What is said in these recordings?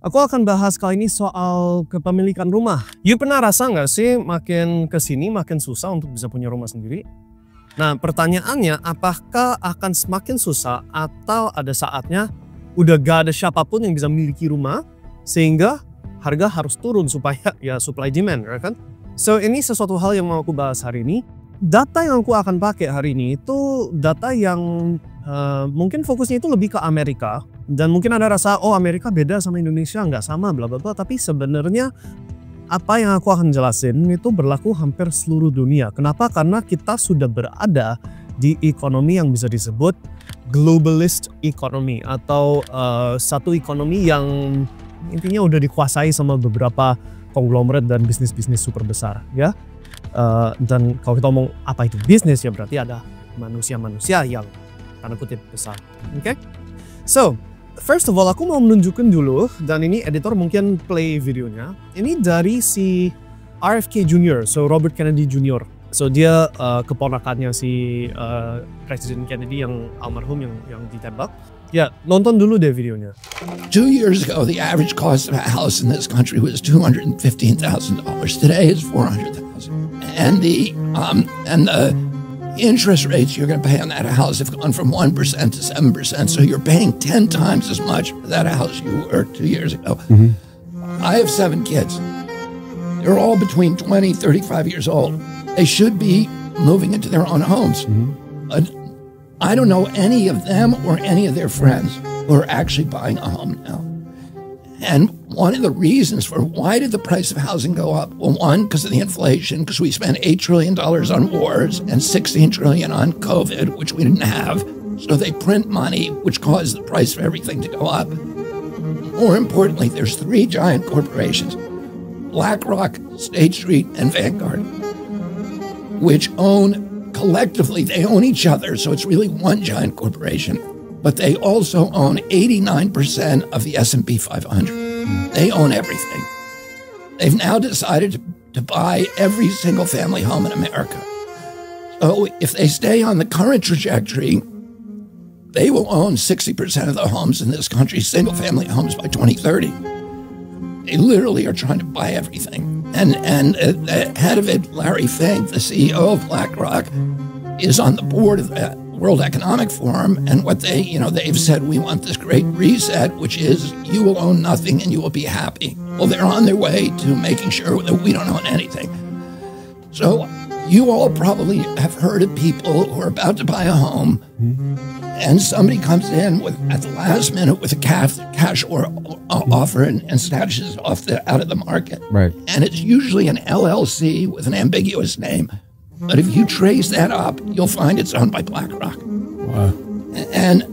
Aku akan bahas kali ini soal kepemilikan rumah. You pernah rasa nggak sih makin kesini makin susah untuk bisa punya rumah sendiri? Nah pertanyaannya, apakah akan semakin susah atau ada saatnya udah gak ada siapapun yang bisa memiliki rumah sehingga harga harus turun supaya ya supply demand, ya kan? So ini sesuatu hal yang mau aku bahas hari ini. Data yang aku akan pakai hari ini itu data yang mungkin fokusnya itu lebih ke Amerika. Dan mungkin ada rasa, oh Amerika beda sama Indonesia, nggak sama bla bla bla. Tapi sebenarnya apa yang aku akan jelasin itu berlaku hampir seluruh dunia. Kenapa? Karena kita sudah berada di ekonomi yang bisa disebut globalist economy. Atau satu ekonomi yang intinya udah dikuasai sama beberapa konglomerat dan bisnis-bisnis super besar. Ya. Dan kalau kita ngomong apa itu bisnis, ya berarti ada manusia-manusia yang tanda kutip besar. Oke? So, first of all, aku mau menunjukkan dulu, dan ini editor mungkin play videonya. Ini dari si RFK Jr., so Robert Kennedy Jr. So dia keponakannya si Presiden Kennedy yang almarhum yang ditembak. Ya, nonton dulu deh videonya. 2 years ago, the average cost of a house in this country was $215,000. Today, it's $400,000. And the interest rates you're going to pay on that house have gone from 1% to 7%. So you're paying 10 times as much for that house you were 2 years ago. Mm-hmm. I have 7 kids. They're all between 20, 35 years old. They should be moving into their own homes. Mm-hmm. But I don't know any of them or any of their friends who are actually buying a home now. And one of the reasons for why did the price of housing go up? Well, one, because of the inflation, because we spent $8 trillion on wars and $16 trillion on COVID, which we didn't have. So they print money, which caused the price of everything to go up. More importantly, there's 3 giant corporations, BlackRock, State Street, and Vanguard, which own, collectively, they own each other. So it's really one giant corporation. But they also own 89% of the S&P 500. They own everything. They've now decided to buy every single family home in America. So if they stay on the current trajectory, they will own 60% of the homes in this country, single family homes, by 2030. They literally are trying to buy everything. And the head of it, Larry Fink, the CEO of BlackRock, is on the board of that World Economic Forum, and what they've said, we want this great reset, which is you will own nothing and you will be happy. Well, they're on their way to making sure that we don't own anything. So you all probably have heard of people who are about to buy a home, and somebody comes in at the last minute with a cash offer and snatches it out of the market. Right. And it's usually an LLC with an ambiguous name. But if you trace that up, you'll find it's owned by BlackRock. Wow. And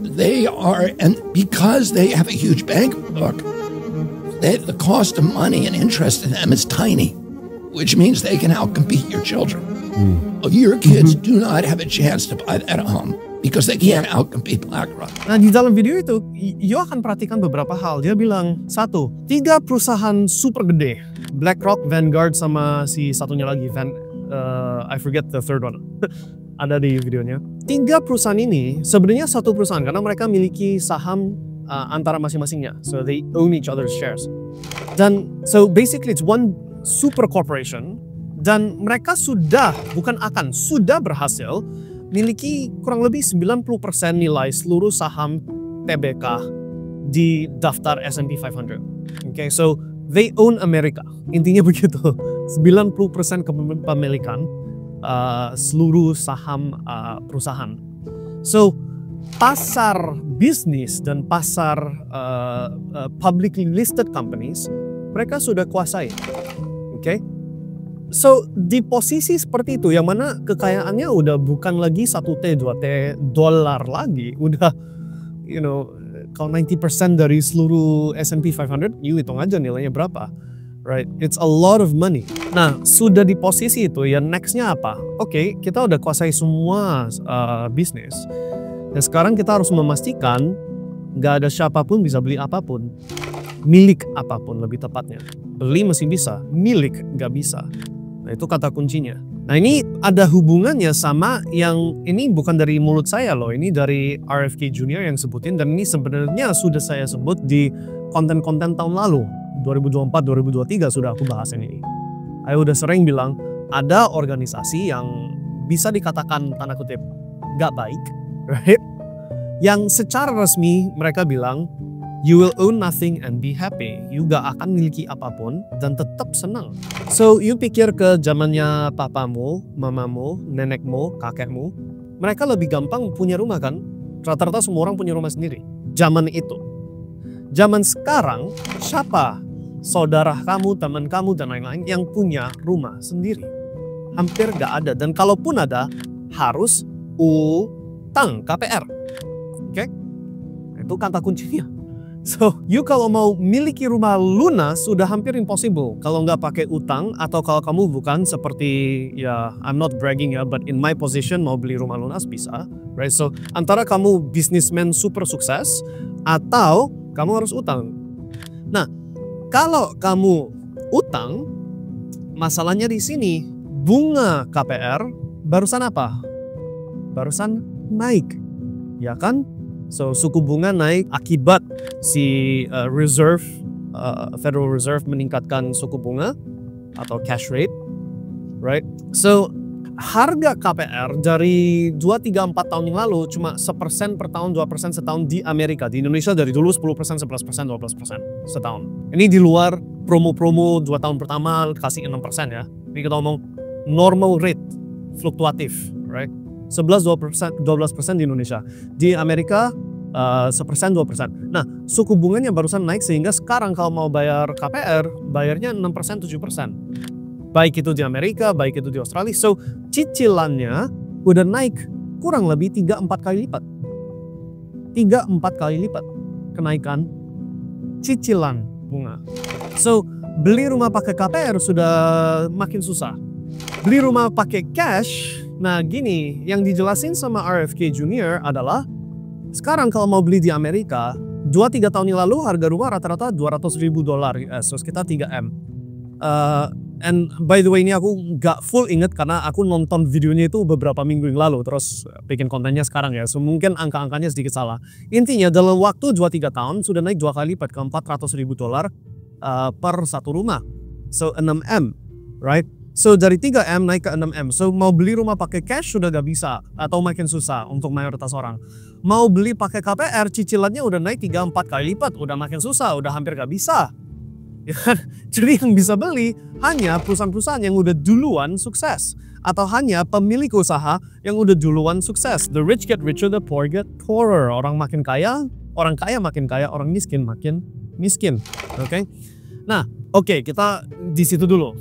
because they have a huge bank book, the cost of money and interest in them is tiny, which means they can outcompete your children. Your kids do not have a chance to buy that home because they can't outcompete BlackRock. Nah, di dalam video itu, Yo akan perhatikan beberapa hal. Dia bilang, 1, 3 perusahaan super gede, BlackRock, Vanguard, sama si satunya lagi, I forget the third one. Ada di videonya. 3 perusahaan ini sebenarnya satu perusahaan karena mereka miliki saham antara masing-masingnya. So they own each other's shares. Dan so basically it's one super corporation, dan mereka sudah berhasil miliki kurang lebih 90% nilai seluruh saham TBK di daftar S&P 500. Okay, so they own America. Intinya begitu. 90% kepemilikan seluruh saham perusahaan. So, pasar bisnis dan pasar publicly listed companies, mereka sudah kuasai. Okay? So, di posisi seperti itu, yang mana kekayaannya udah bukan lagi 1T, 2T dolar lagi. Udah, kalau 90% dari seluruh S&P 500, you hitung aja nilainya berapa. Right? It's a lot of money. Nah, sudah di posisi itu, ya nextnya apa? Oke, kita udah kuasai semua bisnis. Dan sekarang kita harus memastikan gak ada siapapun bisa beli apapun. Milik apapun lebih tepatnya. Beli masih bisa, milik gak bisa. Nah, itu kata kuncinya. Nah ini ada hubungannya sama yang ini bukan dari mulut saya loh, ini dari RFK Junior yang sebutin, dan ini sebenarnya sudah saya sebut di konten-konten tahun lalu, 2024-2023 sudah aku bahas ini. Saya udah sering bilang ada organisasi yang bisa dikatakan tanda kutip gak baik, right? Yang secara resmi mereka bilang you will own nothing and be happy. You gak akan miliki apapun dan tetap senang. So, you pikir ke zamannya papamu, mamamu, nenekmu, kakekmu. Mereka lebih gampang punya rumah kan? Rata-rata semua orang punya rumah sendiri. Zaman itu. Zaman sekarang, siapa saudara kamu, teman kamu, dan lain-lain yang punya rumah sendiri? Hampir gak ada. Dan kalaupun ada, harus utang KPR. Oke? Itu kata kuncinya. So, you kalau mau miliki rumah lunas sudah hampir impossible kalau nggak pakai utang, atau kalau kamu bukan seperti, ya I'm not bragging ya, but in my position mau beli rumah lunas bisa, right? So, antara kamu businessman super sukses atau kamu harus utang. Nah, kalau kamu utang, masalahnya di sini bunga KPR barusan apa? Barusan naik, ya kan? So, suku bunga naik akibat si Federal Reserve meningkatkan suku bunga atau cash rate, right? So, harga KPR dari 2, 3, 4 tahun yang lalu cuma 1% per tahun, 2% setahun di Amerika. Di Indonesia dari dulu 10%, 11%, 12% setahun. Ini di luar promo-promo 2 tahun pertama kasih 6% ya. Ini kita ngomong normal rate, fluktuatif, right? 11-12% di Indonesia. Di Amerika 1%, 2%. Nah, suku bunganya barusan naik sehingga sekarang kalau mau bayar KPR, bayarnya 6%, 7%. Baik itu di Amerika, baik itu di Australia. So, cicilannya udah naik kurang lebih 3-4 kali lipat. 3-4 kali lipat kenaikan cicilan bunga. So, beli rumah pakai KPR sudah makin susah. Beli rumah pakai cash, nah gini, yang dijelasin sama RFK Junior adalah sekarang kalau mau beli di Amerika, 2-3 tahun yang lalu harga rumah rata-rata $200.000 US, so sekitar 3M. And by the way, ini aku gak full inget karena aku nonton videonya itu beberapa minggu yang lalu, terus bikin kontennya sekarang ya, so mungkin angka-angkanya sedikit salah. Intinya dalam waktu 2-3 tahun sudah naik 2 kali lipat ke $400.000 per satu rumah. So 6M, right? So dari 3M naik ke 6M. So mau beli rumah pakai cash sudah gak bisa atau makin susah untuk mayoritas orang. Mau beli pakai KPR cicilannya udah naik 3-4 kali lipat, udah makin susah, udah hampir gak bisa. Ya kan? Jadi yang bisa beli hanya perusahaan-perusahaan yang udah duluan sukses, atau hanya pemilik usaha yang udah duluan sukses. The rich get richer, the poor get poorer. Orang makin kaya, orang kaya makin kaya, orang miskin makin miskin. Oke? Nah, oke, kita di situ dulu.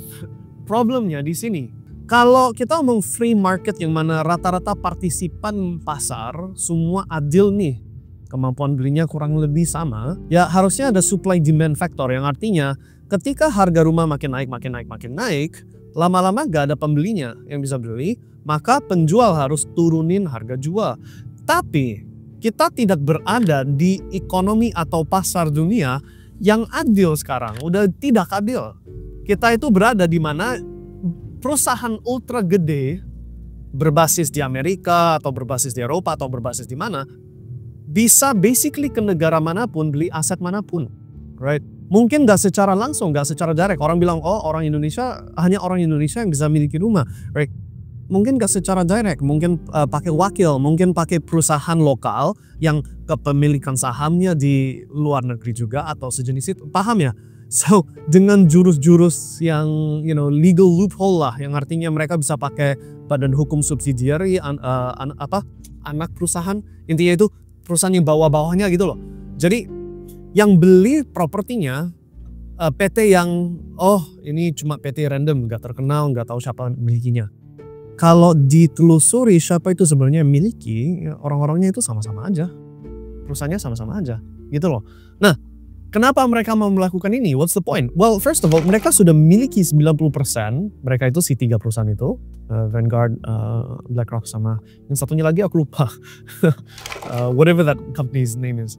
Problemnya di sini, kalau kita ngomong free market yang mana rata-rata partisipan pasar semua adil nih, kemampuan belinya kurang lebih sama, ya harusnya ada supply demand factor yang artinya ketika harga rumah makin naik, lama-lama gak ada pembelinya yang bisa beli, maka penjual harus turunin harga jual. Tapi kita tidak berada di ekonomi atau pasar dunia yang adil sekarang, udah tidak adil. Kita itu berada di mana perusahaan ultra gede berbasis di Amerika atau berbasis di Eropa atau berbasis di mana bisa basically ke negara manapun beli aset manapun, right? Mungkin gak secara langsung, gak secara direct. Orang bilang, oh orang Indonesia, hanya orang Indonesia yang bisa miliki rumah, right? Mungkin gak secara direct, mungkin pakai wakil, mungkin pakai perusahaan lokal yang kepemilikan sahamnya di luar negeri juga atau sejenis itu, paham ya? So, dengan jurus-jurus yang legal loophole lah, yang artinya mereka bisa pakai badan hukum subsidiary, anak perusahaan, intinya itu perusahaan yang bawah-bawahnya gitu loh. Jadi, yang beli propertinya PT yang, oh ini cuma PT random, gak terkenal, gak tahu siapa milikinya. Kalau ditelusuri siapa itu sebenarnya yang miliki, orang-orangnya itu sama-sama aja. Perusahaannya sama-sama aja, gitu loh. Nah, kenapa mereka mau melakukan ini? What's the point? Well, first of all, mereka sudah miliki 90%. Mereka itu si 3 perusahaan itu. Vanguard, BlackRock, sama yang satunya lagi aku lupa. Whatever that company's name is.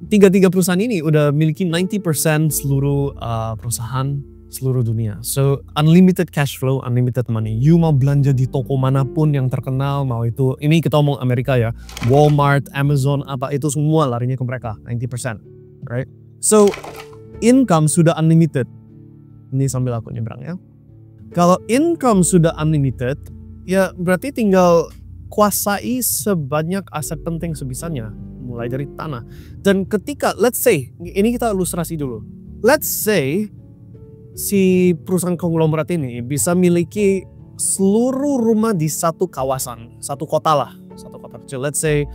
Tiga perusahaan ini udah miliki 90% seluruh perusahaan seluruh dunia. So unlimited cash flow, unlimited money. You mau belanja di toko manapun yang terkenal, mau itu, ini kita ngomong Amerika ya, Walmart, Amazon, apa itu semua larinya ke mereka, 90%, right? So income sudah unlimited. Ini sambil aku nyebrang ya. Kalau income sudah unlimited, ya berarti tinggal kuasai sebanyak aset penting sebisanya, mulai dari tanah. Dan ketika, let's say, ini kita ilustrasi dulu. Let's say si perusahaan konglomerat ini bisa miliki seluruh rumah di satu kawasan, satu kota lah, satu kota kecil. Let's say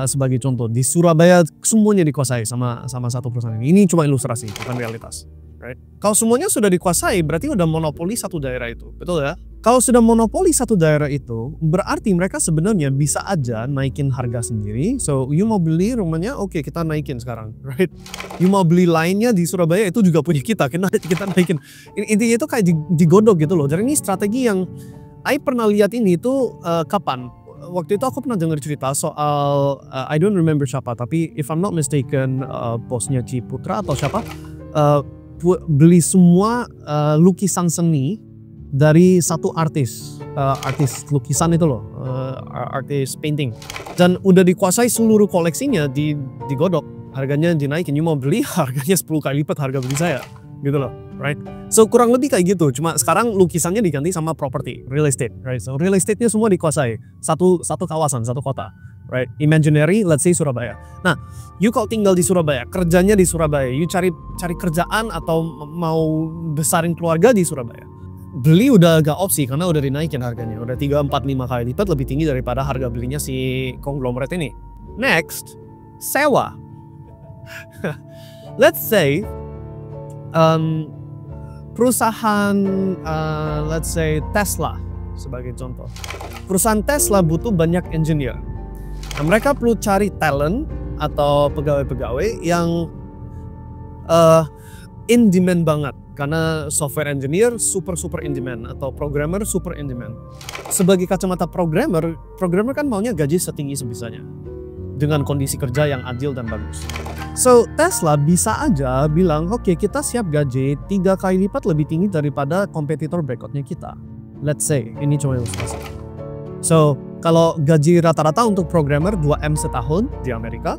sebagai contoh di Surabaya semuanya dikuasai sama satu perusahaan ini. Ini cuma ilustrasi, bukan realitas. Right? Kalau semuanya sudah dikuasai, berarti udah monopoli satu daerah itu, betul ya? Kalau sudah monopoli satu daerah itu, berarti mereka sebenarnya bisa aja naikin harga sendiri. So, you mau beli rumahnya, oke, kita naikin sekarang, right? You mau beli lainnya di Surabaya, itu juga punya kita naikin. Intinya itu kayak digodok gitu loh. Jadi ini strategi yang I pernah lihat ini itu kapan? Waktu itu aku pernah dengar cerita soal, I don't remember siapa, tapi if I'm not mistaken, bosnya Ciputra atau siapa, beli semua lukisan seni dari satu artis lukisan itu loh, artis painting, dan udah dikuasai seluruh koleksinya, digodok, harganya dinaikin. You mau beli harganya 10 kali lipat harga beli saya, gitu loh, right? So kurang lebih kayak gitu, cuma sekarang lukisannya diganti sama property, real estate, right? So real estate-nya semua dikuasai, satu kawasan, satu kota, right? Imaginary, let's say Surabaya. Nah, you kalau tinggal di Surabaya, kerjanya di Surabaya, you cari kerjaan atau mau besarin keluarga di Surabaya, beli udah agak opsi karena udah dinaikin harganya, udah 3, 4, 5 kali lipat lebih tinggi daripada harga belinya si konglomerat ini. Next, sewa. Let's say perusahaan let's say Tesla sebagai contoh. Perusahaan Tesla butuh banyak engineer. Nah, mereka perlu cari talent atau pegawai-pegawai yang in demand banget. Karena software engineer super in demand atau programmer super in demand. Sebagai kacamata programmer kan maunya gaji setinggi sebisanya dengan kondisi kerja yang adil dan bagus. So Tesla bisa aja bilang, oke, kita siap gaji 3 kali lipat lebih tinggi daripada kompetitor berikutnya kita. Let's say, ini cuma ilustrasi. So kalau gaji rata-rata untuk programmer 2M setahun di Amerika,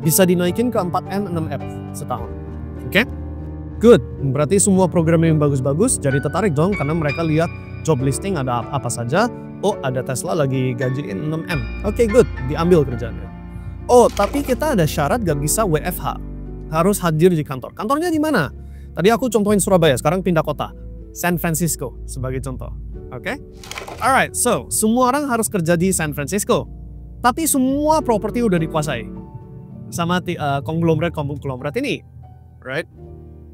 bisa dinaikin ke 4M, 6M setahun. Oke? Good, berarti semua program yang bagus-bagus jadi tertarik dong karena mereka lihat job listing ada apa saja. Oh, ada Tesla lagi gajiin 6M. Oke, good, diambil kerjaannya. Oh, tapi kita ada syarat gak bisa WFH. Harus hadir di kantor. Kantornya di mana? Tadi aku contohin Surabaya, sekarang pindah kota. San Francisco sebagai contoh. Oke? Alright, so semua orang harus kerja di San Francisco. Tapi semua properti udah dikuasai sama konglomerat ini. Right?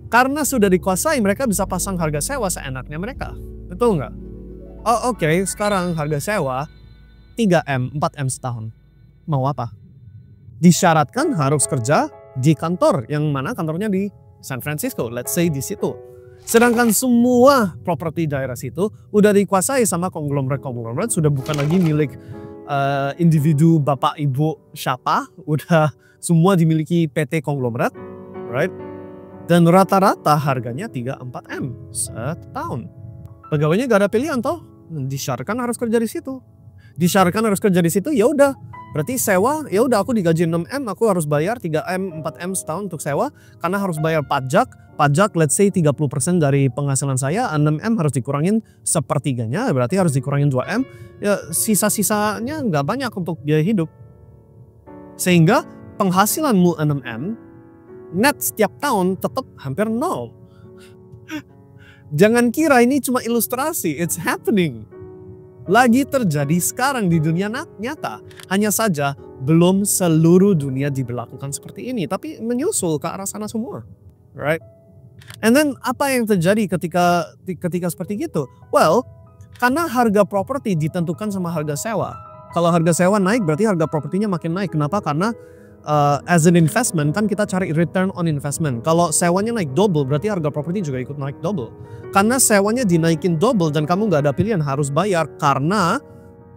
Karena sudah dikuasai, mereka bisa pasang harga sewa seenaknya mereka. Betul nggak? Oh oke, sekarang harga sewa 3M, 4M setahun. Mau apa? Disyaratkan harus kerja di kantor, yang mana kantornya di San Francisco, let's say di situ. Sedangkan semua properti daerah situ udah dikuasai sama konglomerat, sudah bukan lagi milik individu bapak ibu siapa, udah semua dimiliki PT konglomerat, right? Dan rata-rata harganya 3-4M setahun. Pegawainya gak ada pilihan toh, disyaratkan harus kerja di situ. Disyaratkan harus kerja di situ, ya udah. Berarti sewa, ya udah aku digaji 6M, aku harus bayar 3M, 4M setahun untuk sewa karena harus bayar pajak. Pajak let's say 30% dari penghasilan saya, 6M harus dikurangin sepertiganya, berarti harus dikurangin 2M. Ya sisa-sisanya nggak banyak untuk biaya hidup. Sehingga penghasilanmu 6M, net setiap tahun tetap hampir 0. Jangan kira ini cuma ilustrasi, it's happening. Lagi terjadi sekarang di dunia nyata. Hanya saja belum seluruh dunia diberlakukan seperti ini, tapi menyusul ke arah sana semua. Right? And then apa yang terjadi ketika seperti gitu? Well, karena harga properti ditentukan sama harga sewa. Kalau harga sewa naik berarti harga propertinya makin naik. Kenapa? Karena as an investment kan kita cari return on investment. Kalau sewanya naik double berarti harga properti juga ikut naik double. Karena sewanya dinaikin double dan kamu nggak ada pilihan harus bayar karena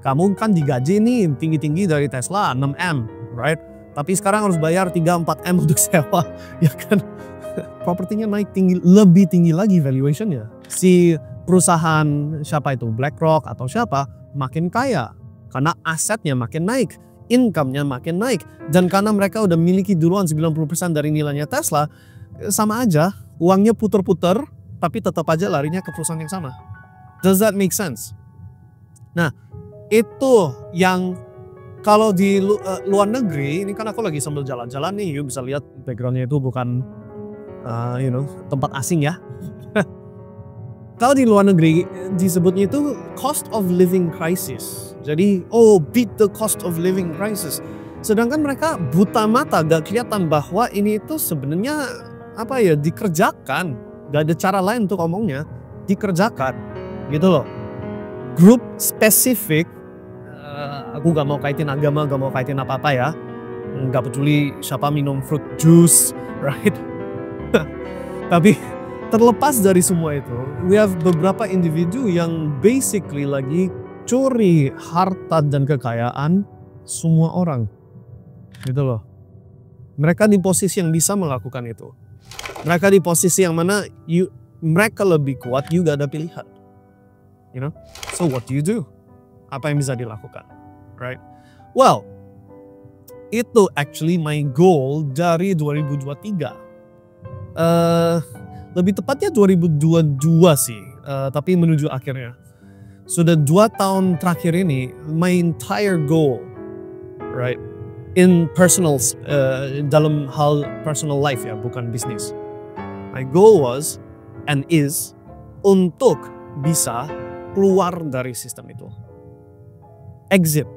kamu kan digaji nih tinggi-tinggi dari Tesla 6M, right? Tapi sekarang harus bayar 3-4M untuk sewa, ya kan? propertinya naik tinggi, lebih tinggi lagi valuationnya. Si perusahaan siapa itu, BlackRock atau siapa, makin kaya. Karena asetnya makin naik, income-nya makin naik. Dan karena mereka udah miliki duluan 90% dari nilainya Tesla, sama aja, uangnya puter-puter, tapi tetap aja larinya ke perusahaan yang sama. Does that make sense? Nah, itu yang kalau di luar negeri, ini kan aku lagi sambil jalan-jalan nih, you bisa lihat backgroundnya itu bukan tempat asing ya. Kalau di luar negeri disebutnya itu cost of living crisis. Jadi, beat the cost of living crisis. Sedangkan mereka buta mata, gak kelihatan bahwa ini itu sebenarnya dikerjakan. Gak ada cara lain untuk ngomongnya, dikerjakan, gitu loh. Grup spesifik. Aku gak mau kaitin agama, gak mau kaitin apa-apa ya. Gak peduli siapa minum fruit juice, right? Tapi terlepas dari semua itu, we have beberapa individu yang basically lagi curi harta dan kekayaan semua orang. Gitu loh. Mereka di posisi yang bisa melakukan itu. Mereka di posisi yang mana mereka lebih kuat, you gak ada pilihan. You know? So what do you do? Apa yang bisa dilakukan, right? Well, itu actually my goal dari 2023. Lebih tepatnya 2022 sih, tapi menuju akhirnya. Sudah 2 tahun terakhir ini, my entire goal, right, in personal, dalam hal personal life ya, bukan bisnis. My goal was and is untuk bisa keluar dari sistem itu. Exit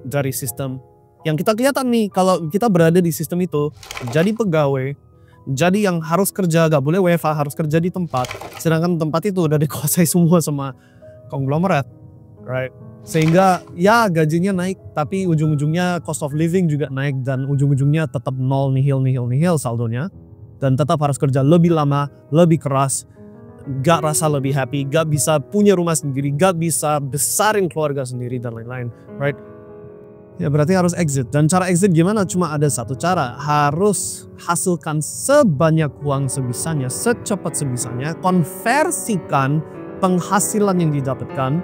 dari sistem yang kita kelihatan nih, kalau kita berada di sistem itu, jadi pegawai, jadi yang harus kerja, gak boleh WFH, harus kerja di tempat, sedangkan tempat itu udah dikuasai semua sama konglomerat, right? Sehingga ya gajinya naik, tapi ujung-ujungnya cost of living juga naik, dan ujung-ujungnya tetap nol, nihil saldonya, dan tetap harus kerja lebih lama, lebih keras, gak rasa lebih happy, gak bisa punya rumah sendiri, gak bisa besarin keluarga sendiri dan lain-lain, right? Ya berarti harus exit. Dan cara exit gimana? Cuma ada satu cara, harus hasilkan sebanyak uang sebisanya, secepat sebisanya, konversikan penghasilan yang didapatkan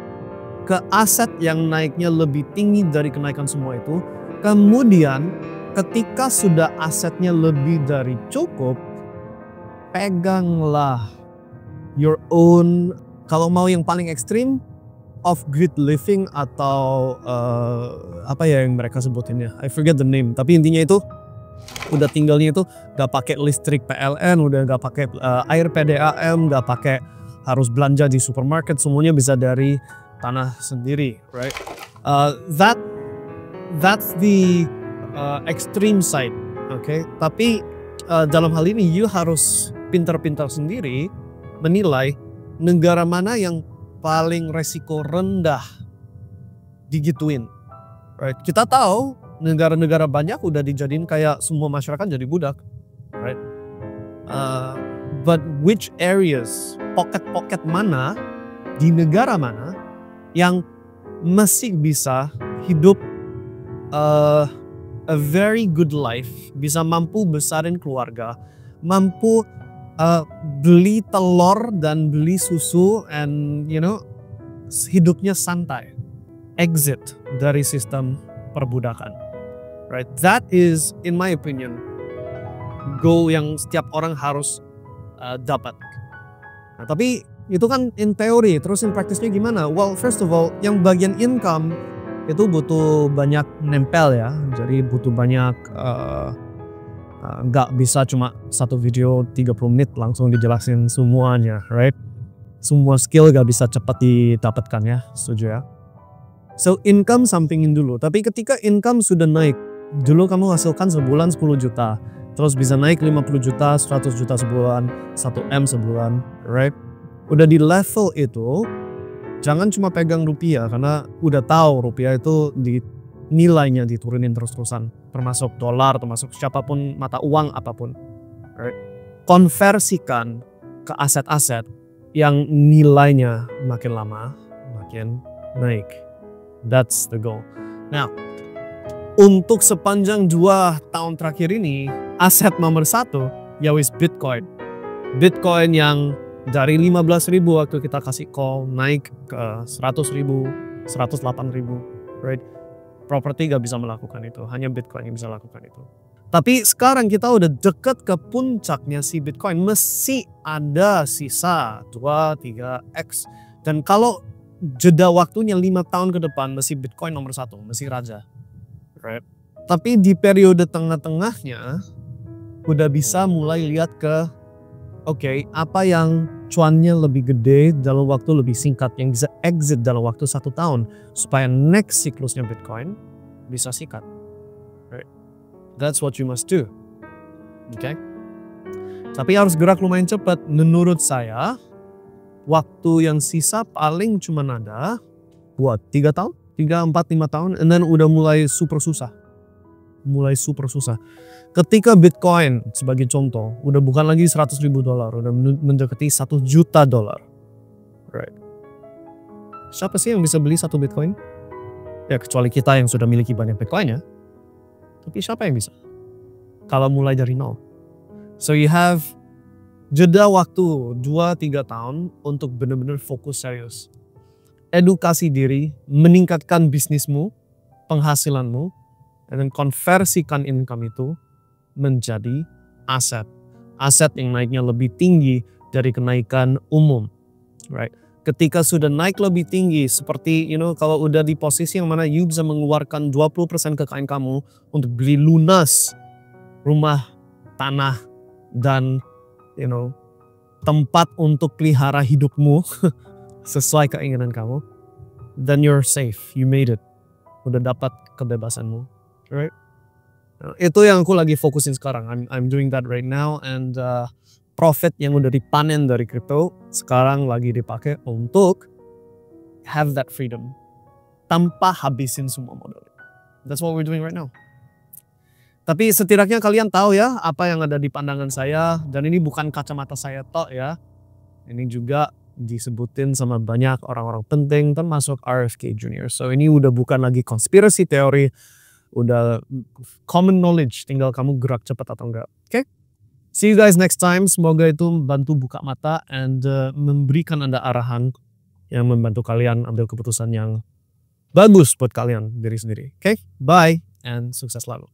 ke aset yang naiknya lebih tinggi dari kenaikan semua itu. Kemudian ketika sudah asetnya lebih dari cukup, peganglah your own, kalau mau yang paling ekstrim, off-grid living atau apa ya yang mereka sebutinnya, I forget the name, tapi intinya itu udah tinggalnya itu gak pakai listrik PLN, udah gak pakai air PDAM, gak pakai harus belanja di supermarket, semuanya bisa dari tanah sendiri, right? That's the extreme side, okay? Tapi dalam hal ini you harus pintar-pintar sendiri menilai negara mana yang paling resiko rendah digituin, right? Kita tahu negara-negara banyak udah dijadiin kayak semua masyarakat jadi budak, right? But which areas, pocket-pocket mana di negara mana yang masih bisa hidup a very good life, bisa mampu besarin keluarga, mampu beli telur dan beli susu, and hidupnya santai. Exit dari sistem perbudakan, right? That is, in my opinion, goal yang setiap orang harus dapat. Nah, tapi itu kan in teori, terus in practice-nya gimana? Well, first of all, yang bagian income itu butuh banyak nempel ya, jadi butuh banyak. Nggak bisa cuma satu video 30 menit langsung dijelasin semuanya, right? Semua skill gak bisa cepat didapatkan ya, setuju ya? So income sampingin dulu, tapi ketika income sudah naik, dulu kamu hasilkan sebulan 10 juta, terus bisa naik 50 juta, 100 juta sebulan, 1M sebulan, right? Udah di level itu, jangan cuma pegang rupiah, karena udah tahu rupiah itu nilainya diturunin terus-terusan, termasuk dolar, termasuk siapapun mata uang apapun, right? Konversikan ke aset-aset yang nilainya makin lama makin naik. That's the goal. Now, untuk sepanjang 2 tahun terakhir ini, aset nomor 1 ya wis Bitcoin. Bitcoin yang dari 15.000 waktu kita kasih call naik ke 100.000, 108.000, right? Properti gak bisa melakukan itu, hanya Bitcoin yang bisa lakukan itu. Tapi sekarang kita udah deket ke puncaknya si Bitcoin, masih ada sisa 2-3x. Dan kalau jeda waktunya 5 tahun ke depan, masih Bitcoin nomor 1, masih raja, right? Tapi di periode tengah-tengahnya, udah bisa mulai lihat ke oke, apa yang cuannya lebih gede dalam waktu lebih singkat, yang bisa exit dalam waktu 1 tahun, supaya next siklusnya Bitcoin bisa sikat. Right? That's what you must do. Okay? Tapi harus gerak lumayan cepat. Menurut saya, waktu yang sisa paling cuma ada buat 3 tahun, 3, 4, 5 tahun, and then udah mulai super susah. Ketika Bitcoin sebagai contoh udah bukan lagi $100.000, udah mendekati $1 juta. Right. Siapa sih yang bisa beli 1 Bitcoin? Ya kecuali kita yang sudah miliki banyak Bitcoin ya. Tapi siapa yang bisa? Kalau mulai dari nol. So you have jeda waktu 2-3 tahun untuk benar-benar fokus serius. Edukasi diri, meningkatkan bisnismu, penghasilanmu, dan konversikan income itu menjadi aset. Aset yang naiknya lebih tinggi dari kenaikan umum. Right? Ketika sudah naik lebih tinggi, seperti kalau udah di posisi yang mana you bisa mengeluarkan 20% kekayaan kamu untuk beli lunas rumah, tanah, dan tempat untuk pelihara hidupmu sesuai keinginan kamu, then you're safe, you made it. Udah dapat kebebasanmu. Right? Itu yang aku lagi fokusin sekarang. I'm doing that right now, and profit yang udah dipanen dari crypto sekarang lagi dipakai untuk have that freedom tanpa habisin semua modal. That's what we're doing right now. Tapi setidaknya kalian tahu ya apa yang ada di pandangan saya, dan ini bukan kacamata saya tok ya. Ini juga disebutin sama banyak orang-orang penting termasuk RFK Jr. So ini udah bukan lagi konspirasi teori, udah common knowledge, tinggal kamu gerak cepat atau enggak. Oke? See you guys next time. Semoga itu membantu buka mata and memberikan Anda arahan yang membantu kalian ambil keputusan yang bagus buat kalian diri sendiri. Oke? Bye and sukses selalu.